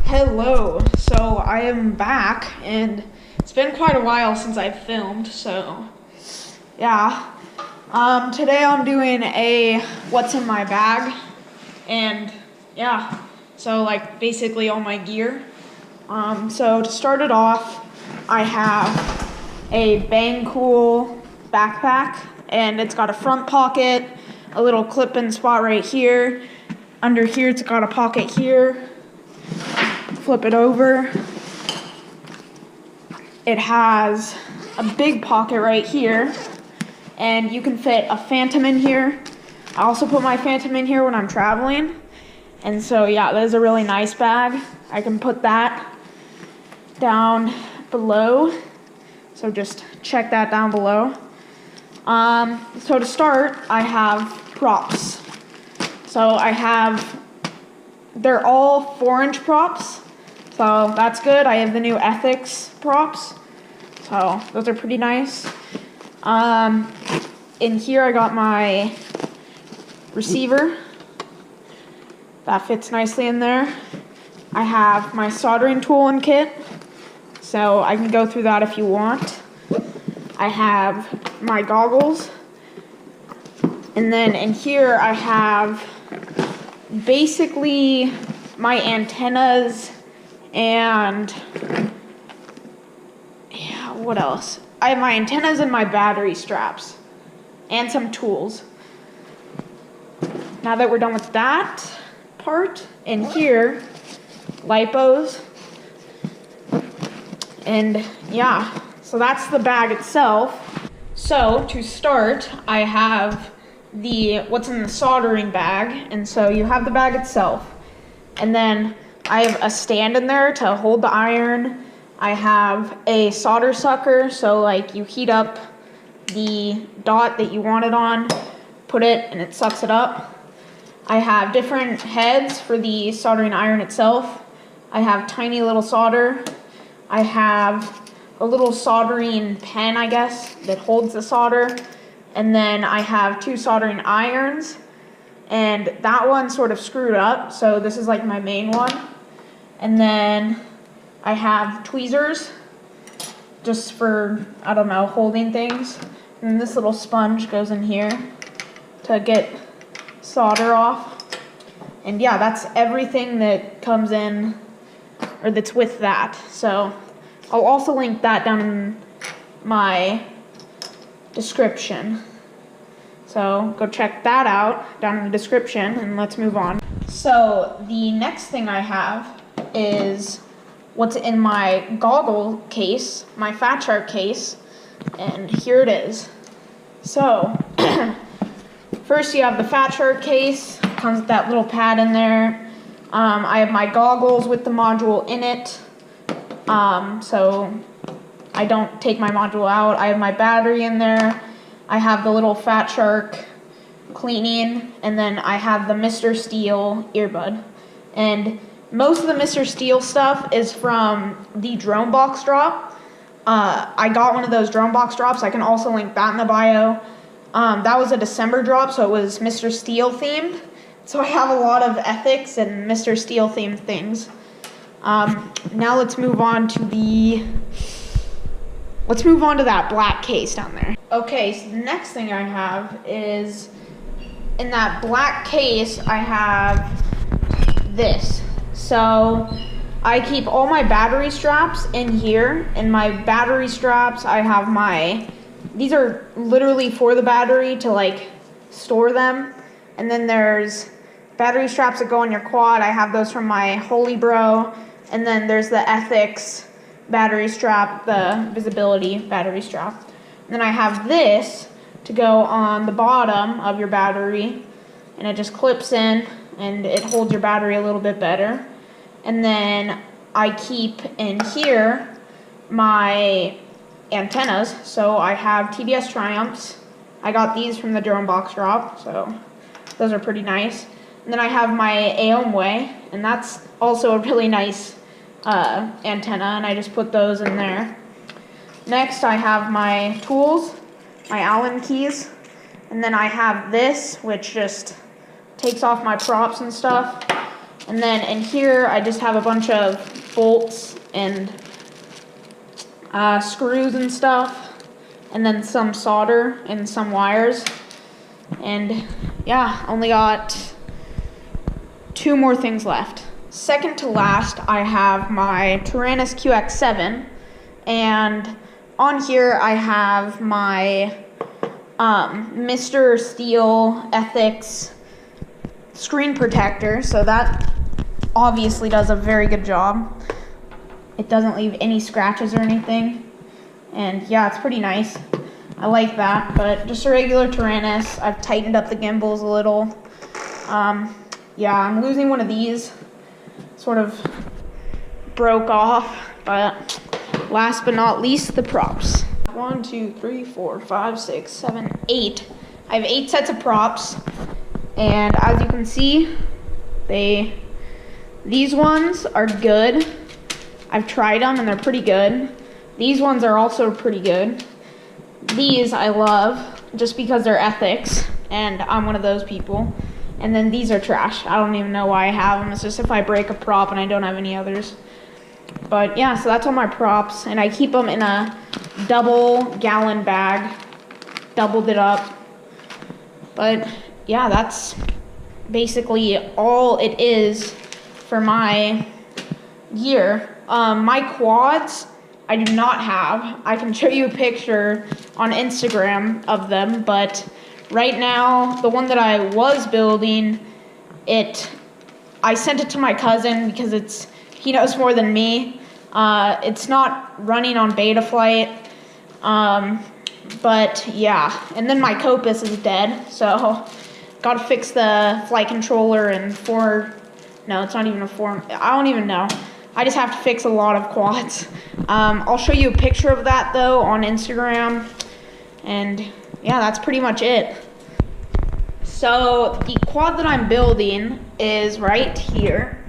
Hello, so I am back, and it's been quite a while since I've filmed, so yeah. Today I'm doing a what's in my bag, and yeah, so like basically all my gear. So to start it off, I have a Bang Cool backpack, and it's got a front pocket, a little clip-in spot right here. Under here, it's got a pocket here. Flip it over. It has a big pocket right here, and you can fit a Phantom in here. I also put my Phantom in here when I'm traveling, and so yeah, that is a really nice bag. I can put that down below, so just check that down below. So to start, I have props. So they're all 4-inch props. So that's good. I have the new Ethics props. So those are pretty nice. In here I got my receiver. That fits nicely in there. I have my soldering tool and kit. So I can go through that if you want. I have my goggles. And then in here I have basically my antennas and yeah, what else? I have my antennas and my battery straps and some tools. Now that we're done with that part, in here, lipos, and yeah, so that's the bag itself. So to start, I have what's in the soldering bag, and so you have the bag itself, and then I have a stand in there to hold the iron. I have a solder sucker, so like you heat up the dot that you want it on, put it, and it sucks it up. I have different heads for the soldering iron itself. I have tiny little solder. I have a little soldering pen, I guess, that holds the solder. And then I have 2 soldering irons, and that one's sort of screwed up, so this is like my main one. And then I have tweezers, just for, I don't know, holding things. And this little sponge goes in here to get solder off. And yeah, that's everything that comes in, or that's with that. So I'll also link that down in my description. So go check that out down in the description, and let's move on. So the next thing I have is what's in my goggle case, my Fat Shark case, and here it is. So first you have the Fat Shark case, comes with that little pad in there. I have my goggles with the module in it, so I don't take my module out. I have my battery in there. I have the little Fat Shark cleaning, and then I have the Mr. Steel earbud. And most of the Mr. Steel stuff is from the drone box drop. I got one of those drone box drops. I can also link that in the bio. That was a December drop, so it was Mr. Steel themed. So I have a lot of Ethics and Mr. Steel themed things. Now let's move on to that black case down there. Okay, so the next thing I have is, in that black case, I have this. So I keep all my battery straps in here. In my battery straps, I have these are literally for the battery to like store them. And then there's battery straps that go on your quad. I have those from my Holy Bro. And then there's the Ethics battery strap, the visibility battery strap. And then I have this to go on the bottom of your battery, and it just clips in and it holds your battery a little bit better. And then I keep in here my antennas. So I have TBS Triumphs. I got these from the drone box drop, so those are pretty nice. And then I have my Aomway, and that's also a really nice antenna, and I just put those in there. Next, I have my tools, my Allen keys, and then I have this, which just takes off my props and stuff. And then in here, I just have a bunch of bolts and screws and stuff, and then some solder and some wires. And yeah, only got 2 more things left. Second to last, I have my Tyrannus QX7, and on here I have my Mr. Steel Ethics screen protector, so that obviously does a very good job. It doesn't leave any scratches or anything, and yeah, it's pretty nice. I like that, but just a regular Tyrannus. I've tightened up the gimbals a little. Yeah, I'm losing one of these. Sort of broke off, but last but not least, the props. 1, 2, 3, 4, 5, 6, 7, 8. I have 8 sets of props, and as you can see, these ones are good. I've tried them and they're pretty good. These ones are also pretty good. These I love just because they're ethics, and I'm one of those people. And then these are trash. I don't even know why I have them. It's just if I break a prop and I don't have any others. But yeah, so that's all my props, and I keep them in a double-gallon bag. Doubled it up. But yeah, that's basically all it is for my gear. My quads, I do not have. I can show you a picture on Instagram of them, but right now, the one that I was building, I sent it to my cousin because he knows more than me. It's not running on Betaflight, but yeah. And then my Copus is dead, so gotta fix the flight controller and no, it's not even a 4, I don't even know. I just have to fix a lot of quads. I'll show you a picture of that though on Instagram, and yeah, that's pretty much it. So the quad that I'm building is right here,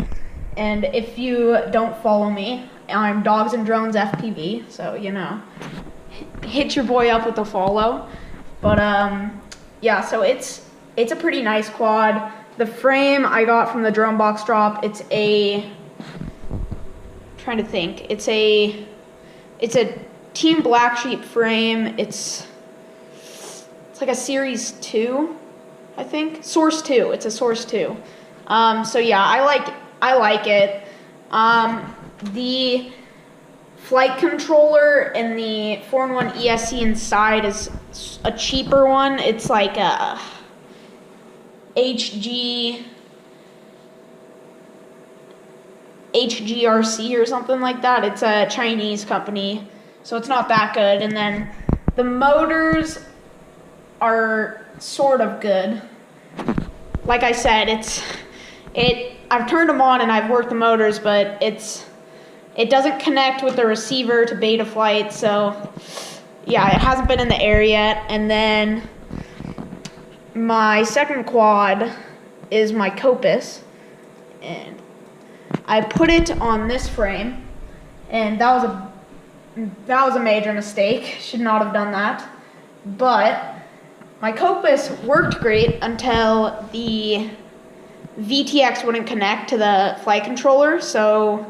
and if you don't follow me, I'm Dogs and Drones FPV, so you know, hit your boy up with a follow. But yeah, so it's a pretty nice quad. The frame I got from the Drone Box Drop. It's a Team Black Sheep frame. It's like a Series 2, I think. Source 2. It's a Source 2. So yeah, I like it. The flight controller and the 4-in-1 ESC inside is a cheaper one. It's like a HGRC or something like that. It's a Chinese company, so it's not that good. And then the motors are sort of good. Like I said, I've turned them on and I've worked the motors, but it doesn't connect with the receiver to Betaflight, so yeah, it hasn't been in the air yet. And then my second quad is my Copus, and I put it on this frame, and that was a major mistake. Should not have done that. But my Copus worked great until the VTX wouldn't connect to the flight controller, so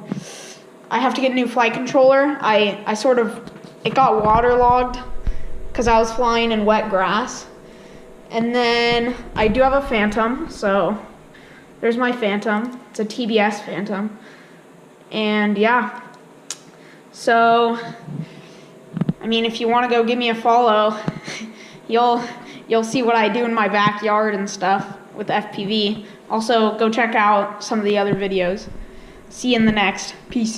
I have to get a new flight controller. It got waterlogged because I was flying in wet grass. And then I do have a Phantom, so there's my Phantom. It's a TBS Phantom. And yeah, so I mean, if you want to go give me a follow, you'll see what I do in my backyard and stuff with FPV. Also, go check out some of the other videos. See you in the next. Peace.